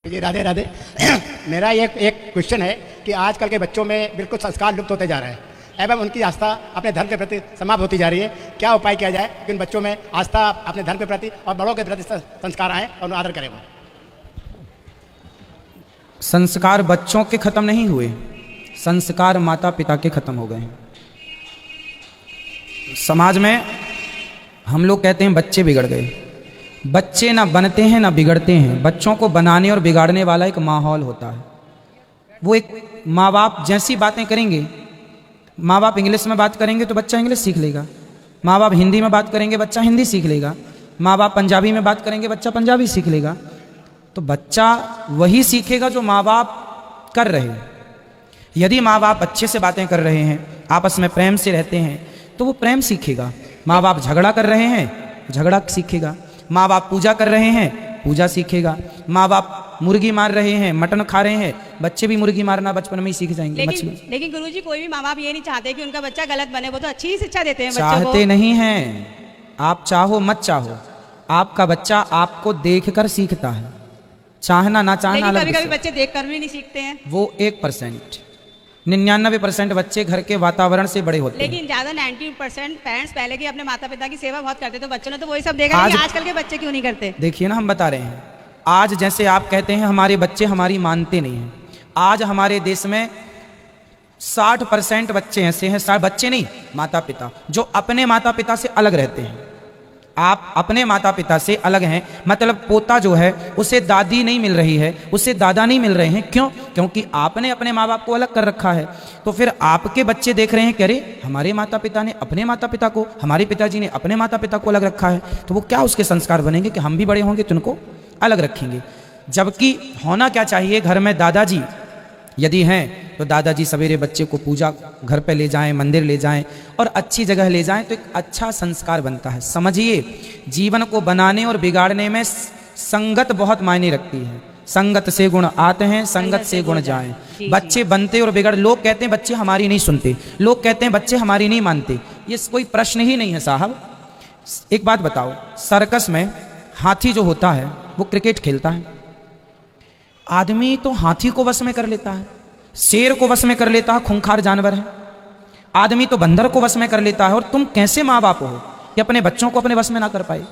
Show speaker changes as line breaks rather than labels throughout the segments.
जी राधे राधे। मेरा एक क्वेश्चन है कि आजकल के बच्चों में बिल्कुल संस्कार लुप्त होते जा रहे हैं एवं उनकी आस्था अपने धर्म के प्रति समाप्त होती जा रही है। क्या उपाय किया जाए कि उन बच्चों में आस्था अपने धर्म के प्रति और बड़ों के प्रति संस्कार आए और आदर करें? वो
संस्कार बच्चों के खत्म नहीं हुए, संस्कार माता पिता के खत्म हो गए हैं। समाज में हम लोग कहते हैं बच्चे बिगड़ गए। बच्चे ना बनते हैं ना बिगड़ते हैं, बच्चों को बनाने और बिगाड़ने वाला एक माहौल होता है। वो एक माँ बाप जैसी बातें करेंगे, माँ बाप इंग्लिश में बात करेंगे तो बच्चा इंग्लिश सीख लेगा, माँ बाप हिंदी में बात करेंगे बच्चा हिंदी सीख लेगा, माँ बाप पंजाबी में बात करेंगे बच्चा पंजाबी सीख लेगा। तो बच्चा वही सीखेगा जो माँ बाप कर रहे हैं। यदि माँ बाप अच्छे से बातें कर रहे हैं, आपस में प्रेम से रहते हैं, तो वो प्रेम सीखेगा। माँ बाप झगड़ा कर रहे हैं, झगड़ा सीखेगा। माँ बाप पूजा कर रहे हैं, पूजा सीखेगा। माँ बाप मुर्गी मार रहे हैं, मटन खा रहे हैं, बच्चे भी मुर्गी मारना बचपन में ही सीख जाएंगे।
लेकिन गुरुजी, कोई भी माँ बाप ये नहीं चाहते कि उनका बच्चा गलत बने। वो तो अच्छी ही शिक्षा देते हैं बच्चों को।
चाहते नहीं हैं। आप चाहो मत चाहो, आपका बच्चा आपको देखकर सीखता है। चाहना ना चाहना अलग।
कभी कभी बच्चे देखकर भी नहीं सीखते हैं।
वो 1%, 99% बच्चे घर के वातावरण से बड़े होते हैं।
लेकिन ज्यादा 90% पेरेंट्स पहले के अपने माता पिता की सेवा बहुत करते, तो बच्चों ने तो वही सब देखा। आजकल के बच्चे क्यों नहीं करते?
देखिए ना, हम बता रहे हैं। आज जैसे आप कहते हैं हमारे बच्चे हमारी मानते नहीं हैं, आज हमारे देश में 60% बच्चे ऐसे हैं, बच्चे नहीं, माता पिता, जो अपने माता पिता से अलग रहते हैं। आप अपने माता पिता से अलग हैं, मतलब पोता जो है उसे दादी नहीं मिल रही है, उसे दादा नहीं मिल रहे हैं। क्यों? क्योंकि आपने अपने माँ बाप को अलग कर रखा है। तो फिर आपके बच्चे देख रहे हैं कि अरे हमारे माता पिता ने अपने माता पिता को, हमारे पिताजी ने अपने माता पिता को अलग रखा है, तो वो क्या उसके संस्कार बनेंगे कि हम भी बड़े होंगे तो उनको अलग रखेंगे। जबकि होना क्या चाहिए, घर में दादाजी यदि हैं तो दादाजी सवेरे बच्चे को पूजा घर पे ले जाएं, मंदिर ले जाएं और अच्छी जगह ले जाएं, तो एक अच्छा संस्कार बनता है। समझिए, जीवन को बनाने और बिगाड़ने में संगत बहुत मायने रखती है। संगत से गुण आते हैं, संगत से गुण जाएं। बच्चे बनते और बिगड़, लोग कहते हैं बच्चे हमारी नहीं सुनते, लोग कहते हैं बच्चे हमारी नहीं मानते। ये कोई प्रश्न ही नहीं है साहब। एक बात बताओ, सर्कस में हाथी जो होता है वो क्रिकेट खेलता है। आदमी तो हाथी को वश में कर लेता है, शेर को वश में कर लेता है, खूंखार जानवर है। आदमी तो बंदर को वश में कर लेता है, और तुम कैसे माँ बाप हो कि अपने बच्चों को अपने वश में ना कर पाए?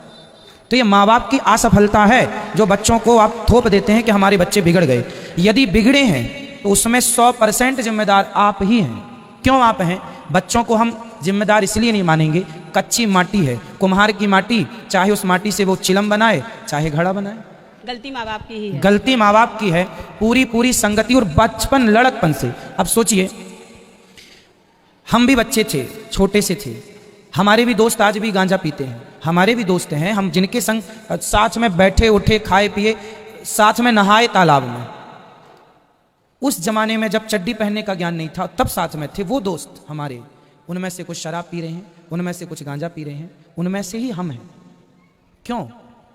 तो ये माँ बाप की असफलता है जो बच्चों को आप थोप देते हैं कि हमारे बच्चे बिगड़ गए। यदि बिगड़े हैं तो उसमें 100% जिम्मेदार आप ही हैं। क्यों आप हैं? बच्चों को हम जिम्मेदार इसलिए नहीं मानेंगे, कच्ची माटी है, कुम्हार की माटी, चाहे उस माटी से वो चिलम बनाए चाहे घड़ा बनाए,
गलती माँ बाप की ही है।
गलती माँ बाप की है। पूरी संगति और बचपन लड़कपन से। अब सोचिए, हम भी बच्चे थे, छोटे से थे, हमारे भी दोस्त आज भी गांजा पीते हैं, हमारे भी दोस्त हैं, हम जिनके संग साथ में बैठे उठे, खाए पिए, साथ में नहाए तालाब में। उस जमाने में जब चड्डी पहनने का ज्ञान नहीं था तब साथ में थे वो दोस्त हमारे। उनमें से कुछ शराब पी रहे हैं, उनमें से कुछ गांजा पी रहे हैं, उनमें से ही हम हैं। क्यों?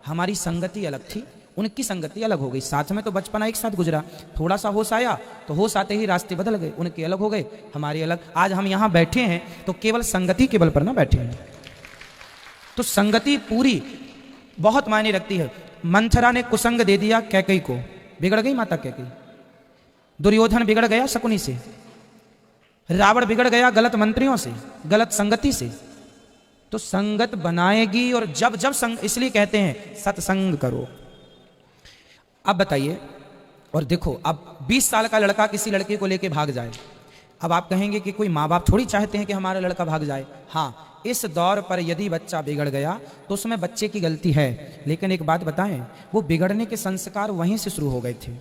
हमारी संगति अलग थी, उनकी संगति अलग हो गई। साथ में तो बचपना एक साथ गुजरा, थोड़ा सा होश आया तो होश आते ही रास्ते बदल गए, उनके अलग हो गए, हमारे अलग। आज हम यहाँ बैठे हैं तो केवल संगति के बल पर ना बैठे हैं। तो संगति पूरी बहुत मायने रखती है। मंथरा ने कुसंग दे दिया कैकई को, बिगड़ गई माता कैकई। दुर्योधन बिगड़ गया शकुनी से, रावण बिगड़ गया गलत मंत्रियों से, गलत संगति से। तो संगत बनाएगी, और जब जब संग, इसलिए कहते हैं सत्संग करो। अब बताइए, और देखो, अब 20 साल का लड़का किसी लड़के को लेके भाग जाए, अब आप कहेंगे कि कोई माँ बाप थोड़ी चाहते हैं कि हमारा लड़का भाग जाए। हाँ, इस दौर पर यदि बच्चा बिगड़ गया तो उसमें बच्चे की गलती है। लेकिन एक बात बताएं, वो बिगड़ने के संस्कार वहीं से शुरू हो गए थे।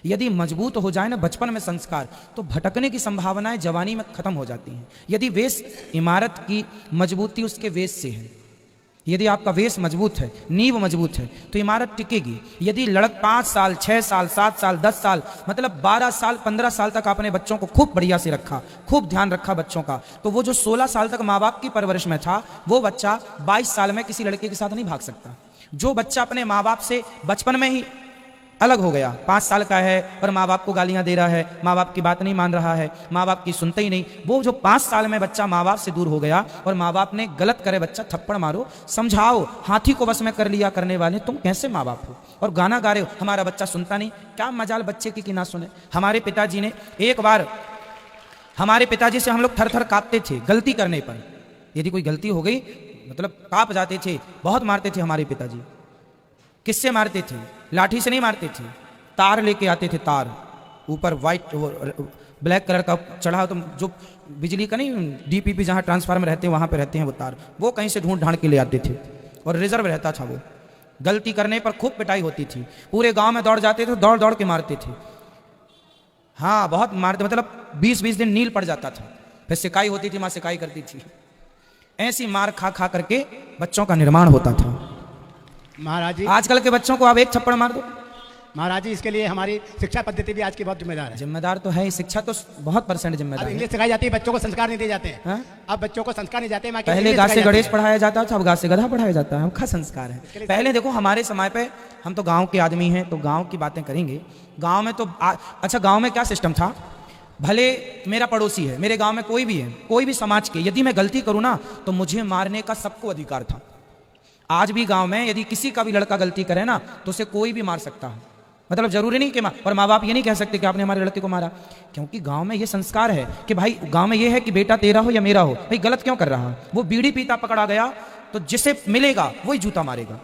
यदि मजबूत हो जाए ना बचपन में संस्कार, तो भटकने की संभावनाएं जवानी में खत्म हो जाती हैं। यदि वेश, इमारत की मजबूती उसके वेश से है। यदि आपका वेश मजबूत है, नींव मजबूत है, तो इमारत टिकेगी। यदि लड़क 5 साल, 6 साल, 7 साल, 10 साल, मतलब 12 साल, 15 साल तक आपने बच्चों को खूब बढ़िया से रखा, खूब ध्यान रखा बच्चों का, तो वो जो 16 साल तक माँ बाप की परवरिश में था, वो बच्चा 22 साल में किसी लड़के के साथ नहीं भाग सकता। जो बच्चा अपने माँ बाप से बचपन में ही अलग हो गया, 5 साल का है और माँ बाप को गालियां दे रहा है, माँ बाप की बात नहीं मान रहा है, माँ बाप की सुनते ही नहीं। वो जो 5 साल में बच्चा माँ बाप से दूर हो गया और माँ बाप ने गलत करे, बच्चा थप्पड़ मारो, समझाओ, हाथी को बस में कर लिया करने वाले तुम कैसे माँ बाप हो, और गाना गा रहे हो, हमारा बच्चा सुनता नहीं। क्या मजाल बच्चे की कि ना सुने। हमारे पिताजी ने एक बार, हमारे पिताजी से हम लोग थर थर कांपते थे गलती करने पर। यदि कोई गलती हो गई मतलब कांप जाते थे, बहुत मारते थे हमारे पिताजी। किससे मारते थे? लाठी से नहीं मारते थे, तार लेके आते थे, तार ऊपर वाइट ब्लैक कलर का चढ़ा, तो जो बिजली का नहीं, डीपीपी जहाँ ट्रांसफार्मर रहते हैं वहाँ पे रहते हैं वो तार, वो कहीं से ढूंढ ढांड के ले आते थे और रिजर्व रहता था वो। गलती करने पर खूब पिटाई होती थी, पूरे गांव में दौड़ जाते थे, दौड़ दौड़ के मारते थे। हाँ बहुत मारते, मतलब 20-20 दिन नील पड़ जाता था, फिर सिकाई होती थी, माँ सिकाई करती थी। ऐसी मार खा खा करके बच्चों का निर्माण होता था।
महाराज जी,
आजकल के बच्चों को आप एक थप्पड़ मार दो।
महाराज जी, इसके लिए हमारी शिक्षा पद्धति भी आज की बहुत जिम्मेदार है।
जिम्मेदार तो है ही, शिक्षा तो बहुत %
अब
जिम्मेदार है।
इंग्लिश सिखाई जाती है, बच्चों को संस्कार नहीं दिए जाते हैं।
हाँ?
अब बच्चों को संस्कार नहीं जाते हैं,
पहले गा से गणेश पढ़ाया जाता था, अब गा से गधा पढ़ाया जाता है। का संस्कार है। पहले देखो हमारे समय पे, हम तो गांव के आदमी हैं तो गांव की बातें करेंगे। गांव में तो अच्छा, गांव में क्या सिस्टम था, भले मेरा पड़ोसी है, मेरे गांव में कोई भी है, कोई भी समाज के, यदि मैं गलती करूं ना तो मुझे मारने का सबको अधिकार था। आज भी गांव में यदि किसी का भी लड़का गलती करे ना तो उसे कोई भी मार सकता है, मतलब जरूरी नहीं कि और माँ बाप ये नहीं कह सकते कि आपने हमारे लड़के को मारा, क्योंकि गांव में ये संस्कार है कि भाई, गांव में ये है कि बेटा तेरा हो या मेरा हो, भाई गलत क्यों कर रहा। वो बीड़ी पीता पकड़ा गया तो जिसे मिलेगा वही जूता मारेगा,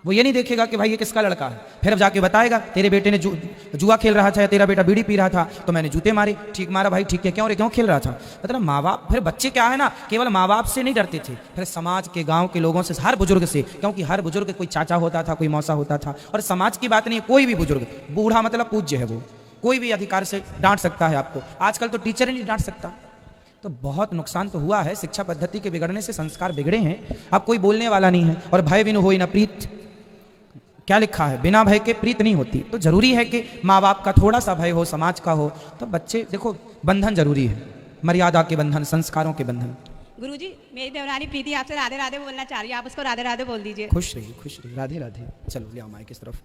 वो ये नहीं देखेगा कि भाई ये किसका लड़का है। फिर अब जाके बताएगा तेरे बेटे ने जुआ खेल रहा था या तेरा बेटा बीड़ी पी रहा था तो मैंने जूते मारे, ठीक मारा भाई, ठीक है, क्यों रे, क्यों खेल रहा था। मतलब माँ बाप, फिर बच्चे क्या है ना, केवल माँ बाप से नहीं डरते थे, फिर समाज के, गांव के लोगों से, हर बुजुर्ग से, क्योंकि हर बुजुर्ग कोई चाचा होता था, कोई मौसा होता था। और समाज की बात नहीं है, कोई भी बुजुर्ग, बूढ़ा मतलब पूज्य है, वो कोई भी अधिकार से डांट सकता है आपको। आजकल तो टीचर ही नहीं डांट सकता। तो बहुत नुकसान तो हुआ है, शिक्षा पद्धति के बिगड़ने से संस्कार बिगड़े हैं। अब कोई बोलने वाला नहीं है। और भय बिनु होई न प्रीत, क्या लिखा है, बिना भय के प्रीत नहीं होती। तो जरूरी है कि माँ बाप का थोड़ा सा भय हो, समाज का हो, तो बच्चे देखो, बंधन जरूरी है, मर्यादा के बंधन, संस्कारों के बंधन।
गुरुजी, मेरी देवरानी प्रीति आपसे राधे राधे बोलना चाह रही है, आप उसको राधे राधे बोल दीजिए।
खुश रहिए, खुश रहिए, राधे राधे। चलो ले आओ माइक इस तरफ।